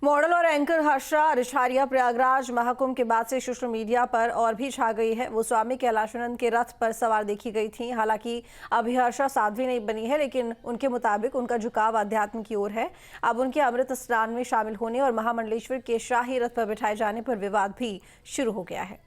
Model और anchor Harsha Richharia Prayagraj Mahakumbh के बाद से सोशल मीडिया पर और भी छा गई है। वो स्वामी कैलाशानंद के रथ पर सवार देखी गई थी। हालांकि अभी हर्षा साध्वी नहीं बनी है, लेकिन उनके मुताबिक उनका झुकाव अध्यात्म की ओर है। अब उनके अमृत स्नान में शामिल होने और महामंडलेश्वर के शाही रथ पर बिठाए जाने पर विवाद भी शुरू हो गया है।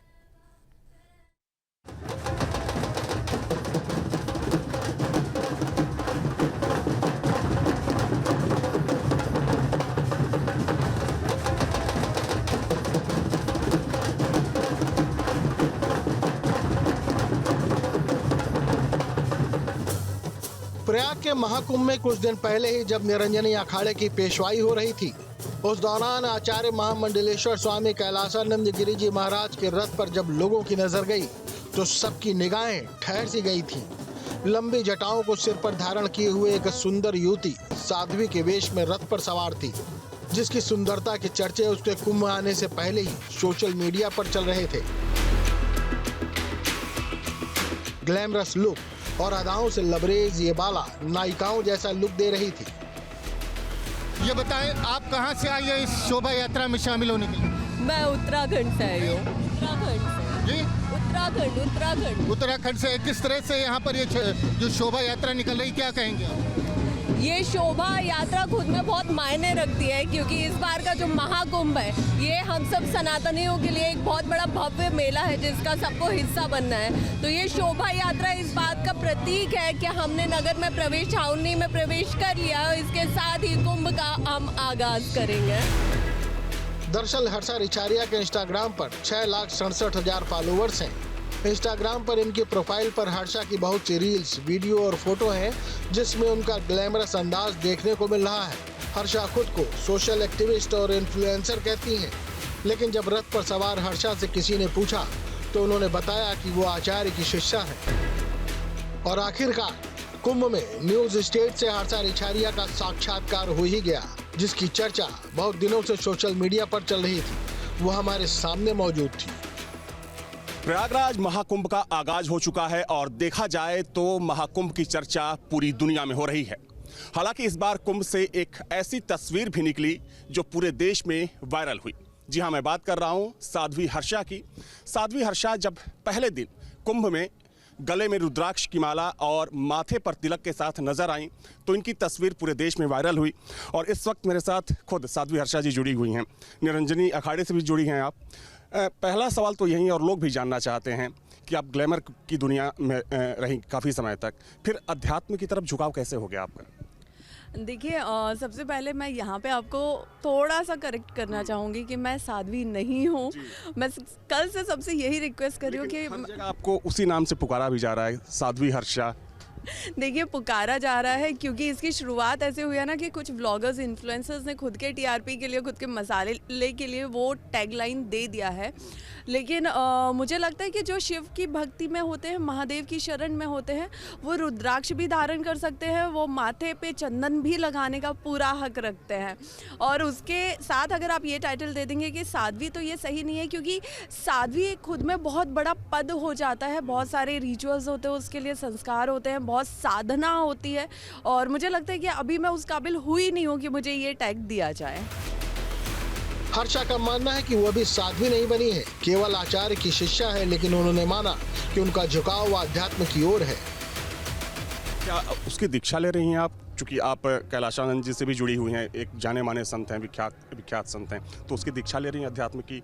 प्रयाग के महाकुंभ में कुछ दिन पहले ही जब निरंजनी अखाड़े की पेशवाई हो रही थी, उस दौरान आचार्य महामंडलेश्वर स्वामी कैलाशानंद गिरी जी महाराज के रथ पर जब लोगों की नजर गई तो सबकी निगाहें ठहर सी गई थी। लंबी जटाओं को सिर पर धारण किए हुए एक सुंदर युवती साध्वी के वेश में रथ पर सवार थी, जिसकी सुंदरता के चर्चे उसके कुंभ आने से पहले ही सोशल मीडिया पर चल रहे थे। ग्लैमरस लुक और अदाओं से लबरेज ये बाला नायिकाओं जैसा लुक दे रही थी। ये बताएं, आप कहां से आई है इस शोभा यात्रा में शामिल होने के लिए? मैं उत्तराखंड से आई हूँ। जी, उत्तराखंड से। किस तरह से यहाँ पर ये जो शोभा यात्रा निकल रही, क्या कहेंगे आप? ये शोभा यात्रा खुद में बहुत मायने रखती है, क्योंकि इस बार का जो महाकुंभ है ये हम सब सनातनियों के लिए एक बहुत बड़ा भव्य मेला है, जिसका सबको हिस्सा बनना है। तो ये शोभा यात्रा इस बात का प्रतीक है कि हमने नगर में प्रवेश, छावनी में प्रवेश कर लिया और इसके साथ ही कुंभ का हम आगाज करेंगे। दरअसल हर्षा रिछारिया के इंस्टाग्राम पर 6,67,000 फॉलोअर्स हैं। इंस्टाग्राम पर इनकी प्रोफाइल पर हर्षा की बहुत सी रील्स, वीडियो और फोटो हैं, जिसमें उनका ग्लैमरस अंदाज देखने को मिल रहा है। हर्षा खुद को सोशल एक्टिविस्ट और इन्फ्लुएंसर कहती हैं, लेकिन जब रथ पर सवार हर्षा से किसी ने पूछा तो उन्होंने बताया कि वो आचार्य की शिष्या है। और आखिरकार कुंभ में न्यूज स्टेट से हर्षा रिछारिया का साक्षात्कार हो ही गया, जिसकी चर्चा बहुत दिनों से सोशल मीडिया पर चल रही थी। वो हमारे सामने मौजूद थी। प्रयागराज महाकुंभ का आगाज हो चुका है और देखा जाए तो महाकुंभ की चर्चा पूरी दुनिया में हो रही है। हालांकि इस बार कुंभ से एक ऐसी तस्वीर भी निकली जो पूरे देश में वायरल हुई। जी हां, मैं बात कर रहा हूं साध्वी हर्षा की। साध्वी हर्षा जब पहले दिन कुंभ में गले में रुद्राक्ष की माला और माथे पर तिलक के साथ नजर आई तो इनकी तस्वीर पूरे देश में वायरल हुई। और इस वक्त मेरे साथ खुद साध्वी हर्षा जी जुड़ी हुई हैं। निरंजनी अखाड़े से भी जुड़ी हैं आप। पहला सवाल तो यही, और लोग भी जानना चाहते हैं कि आप ग्लैमर की दुनिया में रही काफ़ी समय तक, फिर अध्यात्म की तरफ झुकाव कैसे हो गया आपका? देखिए, सबसे पहले मैं यहाँ पे आपको थोड़ा सा करेक्ट करना चाहूँगी कि मैं साध्वी नहीं हूँ। मैं कल से सबसे यही रिक्वेस्ट कर रही हूँ कि हर जगह आपको उसी नाम से पुकारा भी जा रहा है, साध्वी हर्षा। देखिए, पुकारा जा रहा है क्योंकि इसकी शुरुआत ऐसे हुई है ना कि कुछ व्लॉगर्स, इन्फ्लुएंसर्स ने खुद के टीआरपी के लिए, खुद के मसाले के लिए वो टैगलाइन दे दिया है। लेकिन मुझे लगता है कि जो शिव की भक्ति में होते हैं, महादेव की शरण में होते हैं, वो रुद्राक्ष भी धारण कर सकते हैं, वो माथे पे चंदन भी लगाने का पूरा हक रखते हैं। और उसके साथ अगर आप ये टाइटल दे देंगे कि साध्वी, तो ये सही नहीं है, क्योंकि साध्वी खुद में बहुत बड़ा पद हो जाता है। बहुत सारे रिचुअल्स होते हैं, उसके लिए संस्कार होते हैं, बहुत साधना होती है। और मुझे लगता है कि अभी मैं उस काबिल हुई नहीं हूँ कि मुझे ये टैग दिया जाए। हर्षा का मानना है कि वो अभी साध्वी नहीं बनी है, केवल आचार्य की शिष्या है, लेकिन उन्होंने माना कि उनका झुकाव अध्यात्म की ओर है। क्या उसकी दीक्षा ले रही हैं आप? चूंकि आप कैलाशानंद जी से भी जुड़ी हुई हैं, एक जाने माने संत हैं, विख्यात संत हैं, तो उसकी दीक्षा ले रही हैं अध्यात्म की?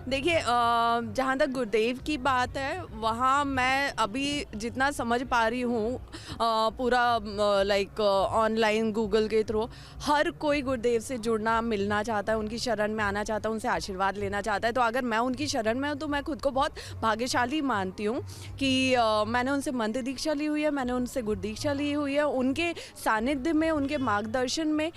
देखिए, जहाँ तक गुरुदेव की बात है, वहाँ मैं अभी जितना समझ पा रही हूँ, पूरा लाइक ऑनलाइन गूगल के थ्रू हर कोई गुरुदेव से जुड़ना, मिलना चाहता है, उनकी शरण में आना चाहता है, उनसे आशीर्वाद लेना चाहता है। तो अगर मैं उनकी शरण में हूँ तो मैं खुद को बहुत भाग्यशाली मानती हूँ कि मैंने उनसे मंत्र दीक्षा ली हुई है, मैंने उनसे गुरु दीक्षा ली हुई है। उनके सानिध्य में, उनके मार्गदर्शन में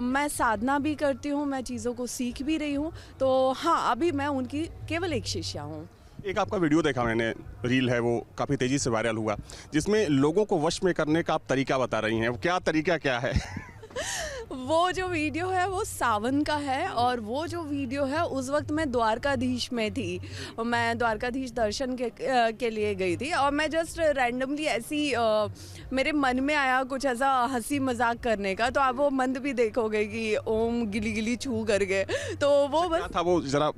मैं साधना भी करती हूँ, मैं चीज़ों को सीख भी रही हूँ। तो हाँ, अभी मैं उनकी केवल एक शिष्या हूँ। एक आपका वीडियो देखा मैंने, रील है, वो काफ़ी तेज़ी से वायरल हुआ, जिसमें लोगों को वश में करने का आप तरीका बता रही हैं। वो क्या तरीका क्या है? वो जो वीडियो है वो सावन का है, और वो जो वीडियो है उस वक्त मैं द्वारकाधीश में थी। मैं द्वारकाधीश दर्शन के लिए गई थी, और मैं जस्ट रैंडमली ऐसी मेरे मन में आया कुछ ऐसा हंसी मजाक करने का, तो आप वो मंद भी देखोगे कि ओम गिली गिली छू करके, तो वो क्या बस था वो, जरा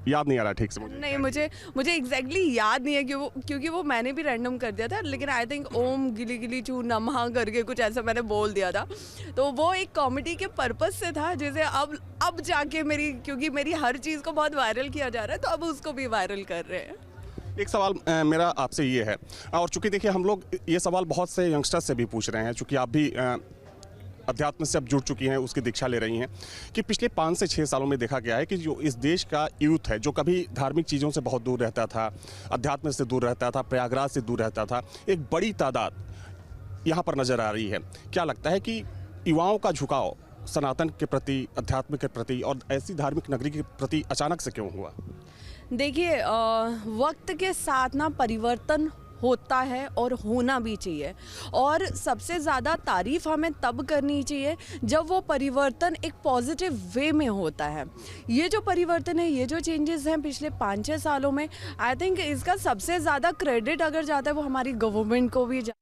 याद नहीं आ रहा ठीक से मुझे। नहीं, मुझे एग्जैक्टली याद नहीं है क्योंकि वो मैंने भी रैंडम कर दिया था, लेकिन आई थिंक ओम गिली गिली चू नमः करके कुछ ऐसा मैंने बोल दिया था। तो वो एक कॉमेडी के पर्पस से था, जिसे अब जाके क्योंकि मेरी हर चीज़ को बहुत वायरल किया जा रहा है, तो अब उसको भी वायरल कर रहे हैं। एक सवाल मेरा आपसे ये है, और चूंकि देखिए हम लोग ये सवाल बहुत से यंगस्टर्स से भी पूछ रहे हैं, चूंकि आप भी अध्यात्म से अब जुड़ चुकी हैं, उसकी दीक्षा ले रही हैं, कि पिछले 5 से 6 सालों में देखा गया है कि जो इस देश का यूथ है, जो कभी धार्मिक चीज़ों से बहुत दूर रहता था, अध्यात्म से दूर रहता था, प्रयागराज से दूर रहता था, एक बड़ी तादाद यहाँ पर नज़र आ रही है। क्या लगता है कि युवाओं का झुकाव सनातन के प्रति, अध्यात्म के प्रति और ऐसी धार्मिक नगरी के प्रति अचानक से क्यों हुआ? देखिए, वक्त के साथ ना परिवर्तन होता है और होना भी चाहिए, और सबसे ज़्यादा तारीफ हमें तब करनी चाहिए जब वो परिवर्तन एक पॉजिटिव वे में होता है। ये जो परिवर्तन है, ये जो चेंजेस हैं पिछले 5-6 सालों में, आई थिंक इसका सबसे ज़्यादा क्रेडिट अगर जाता है वो हमारी गवर्नमेंट को भी